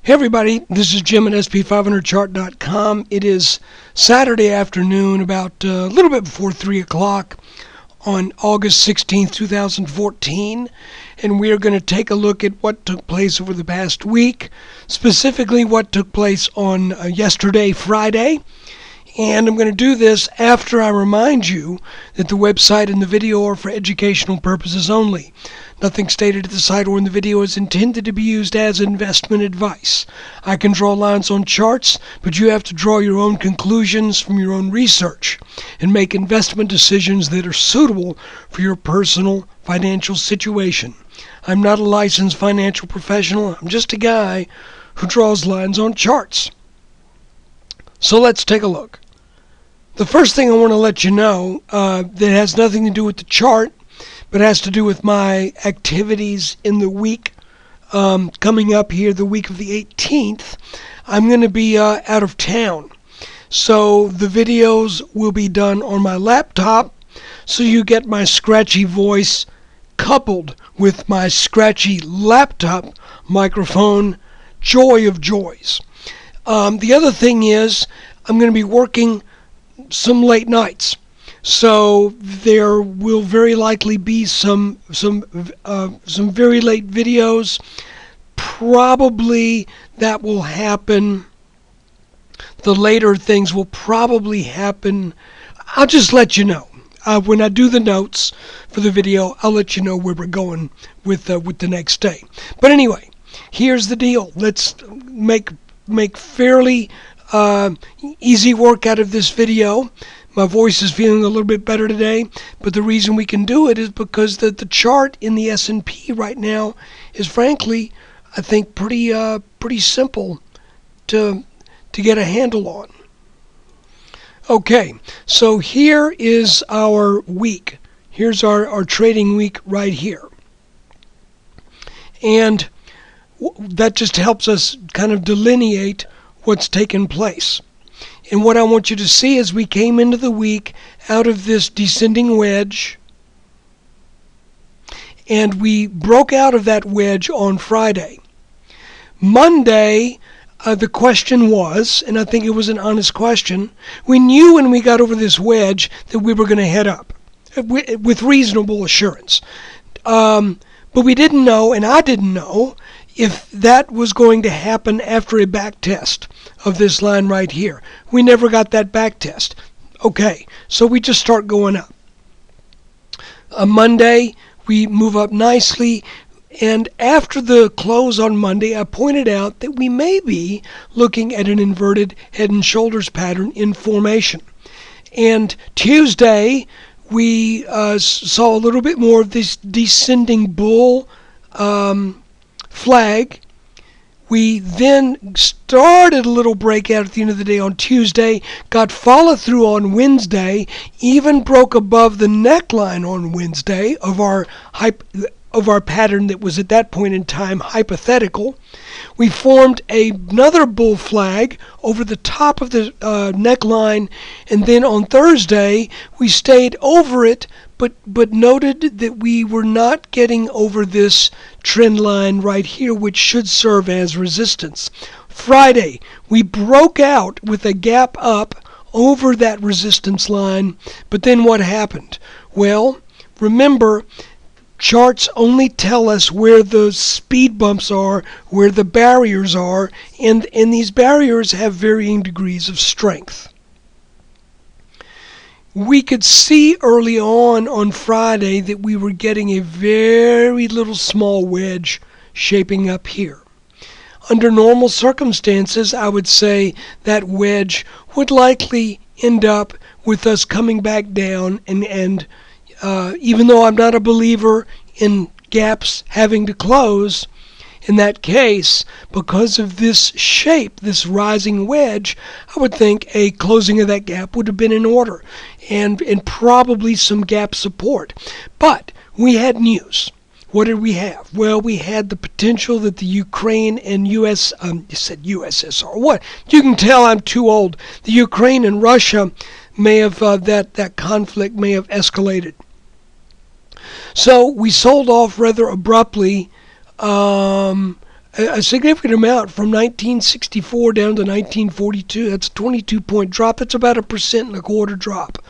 Hey everybody, this is Jim at SP500chart.com. It is Saturday afternoon, about a little bit before 3 o'clock on August 16th, 2014, and we are going to take a look at what took place over the past week, specifically what took place on yesterday, Friday. And I'm going to do this after I remind you that the website and the video are for educational purposes only. Nothing stated at the site or in the video is intended to be used as investment advice. I can draw lines on charts, but you have to draw your own conclusions from your own research and make investment decisions that are suitable for your personal financial situation. I'm not a licensed financial professional. I'm just a guy who draws lines on charts. So let's take a look. The first thing I want to let you know that has nothing to do with the chart, but has to do with my activities in the week coming up here, the week of the 18th. I'm going to be out of town. So the videos will be done on my laptop, so you get my scratchy voice coupled with my scratchy laptop microphone. Joy of joys. The other thing is I'm going to be working some late nights, so there will very likely be some very late videos. Probably that will happen. The later things will probably happen. I'll just let you know when I do the notes for the video. I'll let you know where we're going with the next day. But anyway, here's the deal. Let's make fairly easy work out of this video. My voice is feeling a little bit better today, but the reason we can do it is because the chart in the S&P right now is, frankly, I think pretty simple to get a handle on. Okay, so here is our week. Here's our trading week right here. And that just helps us kind of delineate what's taken place. And what I want you to see is we came into the week out of this descending wedge, and we broke out of that wedge on Friday. Monday, the question was, and I think it was an honest question, we knew when we got over this wedge that we were going to head up with reasonable assurance. But we didn't know, and I didn't know, if that was going to happen after a back test of this line right here. We never got that back test. Okay, so we just start going up. Monday, we move up nicely, and after the close on Monday, I pointed out that we may be looking at an inverted head and shoulders pattern in formation. And Tuesday, we saw a little bit more of this descending bull flag. We then started a little breakout at the end of the day on Tuesday, got follow through on Wednesday, even broke above the neckline on Wednesday of our pattern that was at that point in time hypothetical. We formed another bull flag over the top of the neckline, and then on Thursday we stayed over it, but noted that we were not getting over this trend line right here, which should serve as resistance. Friday, we broke out with a gap up over that resistance line, but then what happened? Well, remember, charts only tell us where the speed bumps are, where the barriers are, and these barriers have varying degrees of strength. We could see early on Friday that we were getting a very little small wedge shaping up here. Under normal circumstances, I would say that wedge would likely end up with us coming back down, and even though I'm not a believer in gaps having to close, in that case, because of this shape, this rising wedge, I would think a closing of that gap would have been in order, and probably some gap support. But we had news. What did we have? Well, we had the potential that the Ukraine and you said USSR. What? You can tell I'm too old. The Ukraine and Russia may have, that conflict may have escalated. So we sold off rather abruptly a significant amount from 1964 down to 1942. That's a 22-point drop. That's about 1.25% drop.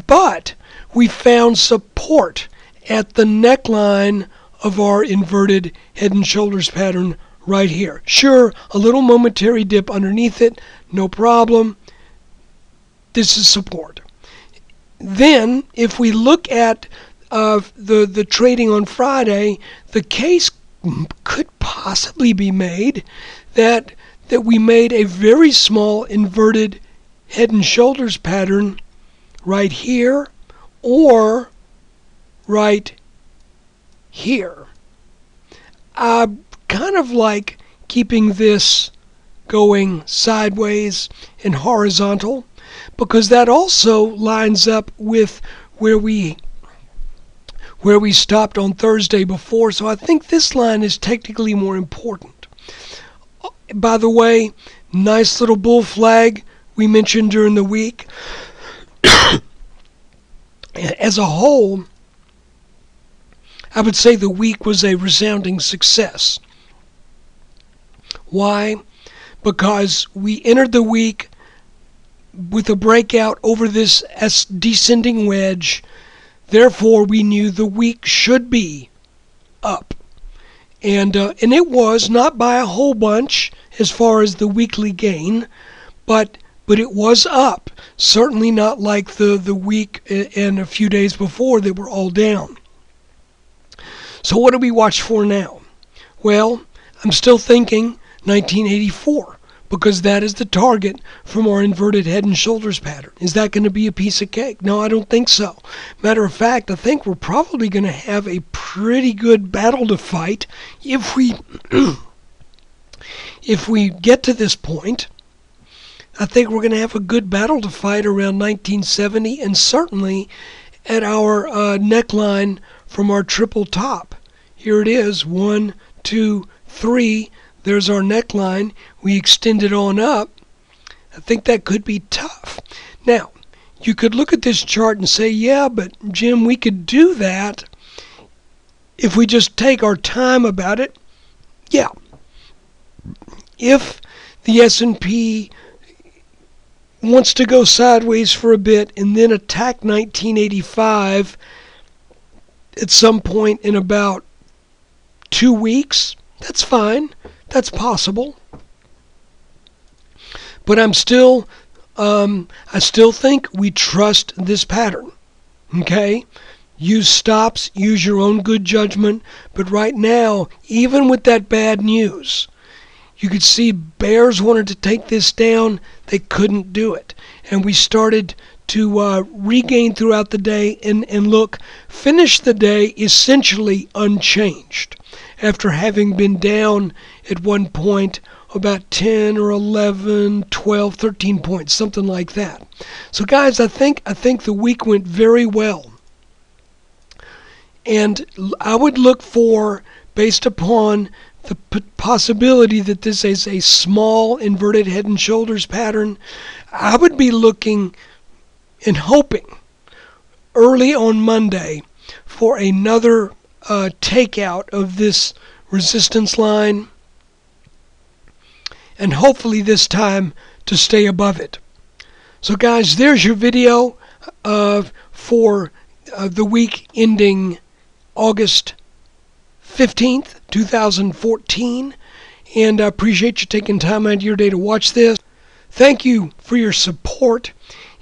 But we found support at the neckline of our inverted head and shoulders pattern right here. Sure, a little momentary dip underneath it, no problem. This is support. Then, if we look at the trading on Friday, the case could possibly be made that we made a very small inverted head and shoulders pattern right here or right here. I kind of like keeping this going sideways and horizontal because that also lines up with where we stopped on Thursday before, so I think this line is technically more important. By the way, nice little bull flag we mentioned during the week. As a whole, I would say the week was a resounding success. Why? Because we entered the week with a breakout over this descending wedge. Therefore, we knew the week should be up. And it was, not by a whole bunch as far as the weekly gain, but it was up. Certainly not like the week and a few days before that were all down. So what do we watch for now? Well, I'm still thinking 1984. Because that is the target from our inverted head and shoulders pattern. Is that going to be a piece of cake? No, I don't think so. Matter of fact, I think we're probably going to have a pretty good battle to fight if we if we get to this point. I think we're going to have a good battle to fight around 1970 and certainly at our neckline from our triple top. Here it is, 1, 2, 3. There's our neckline. We extend it on up. I think that could be tough. Now, you could look at this chart and say, yeah, but Jim, we could do that if we just take our time about it. Yeah. If the S&P wants to go sideways for a bit and then attack 1985 at some point in about 2 weeks, that's fine. That's possible. But I still think we trust this pattern. Okay? Use stops, use your own good judgment. But right now, even with that bad news, you could see bears wanted to take this down. They couldn't do it. And we started to regain throughout the day and look, finish the day essentially unchanged after having been down at one point about 10 or 11, 12, 13 points, something like that. So guys, I think the week went very well. And I would look for, based upon the possibility that this is a small inverted head and shoulders pattern, I would be looking and hoping early on Monday for another takeout of this resistance line, and hopefully this time to stay above it. So guys, there's your video for the week ending August 15th, 2014, and I appreciate you taking time out of your day to watch this. Thank you for your support.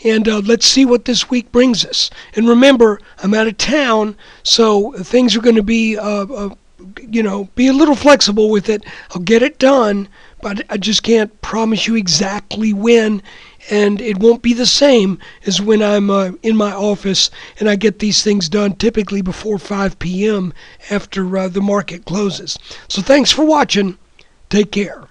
And let's see what this week brings us. And remember, I'm out of town, so things are going to be, be a little flexible with it. I'll get it done, but I just can't promise you exactly when. And it won't be the same as when I'm in my office and I get these things done typically before 5 p.m. after the market closes. So thanks for watching. Take care.